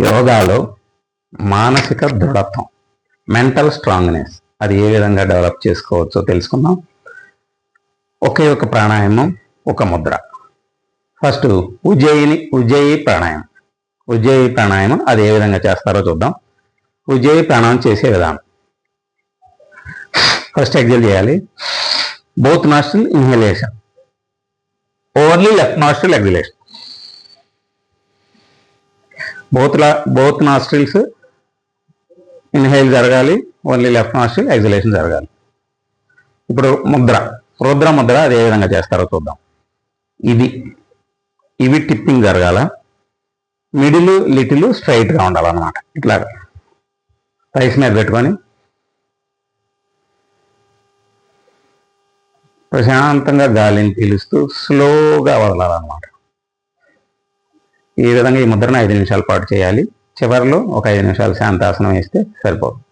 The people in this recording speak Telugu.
యోగాలో మానసిక దృఢత్వం, మెంటల్ స్ట్రాంగ్నెస్ అది ఏ విధంగా డెవలప్ చేసుకోవచ్చో తెలుసుకుందాం. ఒకే ఒక ప్రాణాయామం, ఒక ముద్ర. ఫస్ట్ ఉజ్జయి ప్రాణాయామం. ఉజ్జయి ప్రాణాయామం అది ఏ విధంగా చేస్తారో చూద్దాం. ఉజ్జయి ప్రాణాయామం చేసే విధానం. ఫస్ట్ ఎగ్జైల్ చేయాలి. Both nostril inhalation, only left nostril exhalation. Both nostrils inhale జరగాలి, ఓన్లీ లెఫ్ట్ నాస్ట్రిల్ ఎగ్జలేషన్ జరగాలి. ఇప్పుడు ముద్ర, రుద్ర ముద్ర అది ఏ విధంగా చేస్తారో చూద్దాం. ఇవి టిప్పింగ్ జరగాల, మిడిల్ లిటిల్ స్ట్రైట్గా ఉండాలన్నమాట. ఇట్లాగా రైస్ మీద పెట్టుకొని ప్రశాంతంగా గాలిని పీలుస్తూ స్లోగా వదలాలన్నమాట. ఈ విధంగా ఈ ముద్రను 5 నిమిషాల పాటు చేయాలి. చివరిలో ఒక 5 నిమిషాలు శాంతాసనం వేస్తే సరిపోతుంది.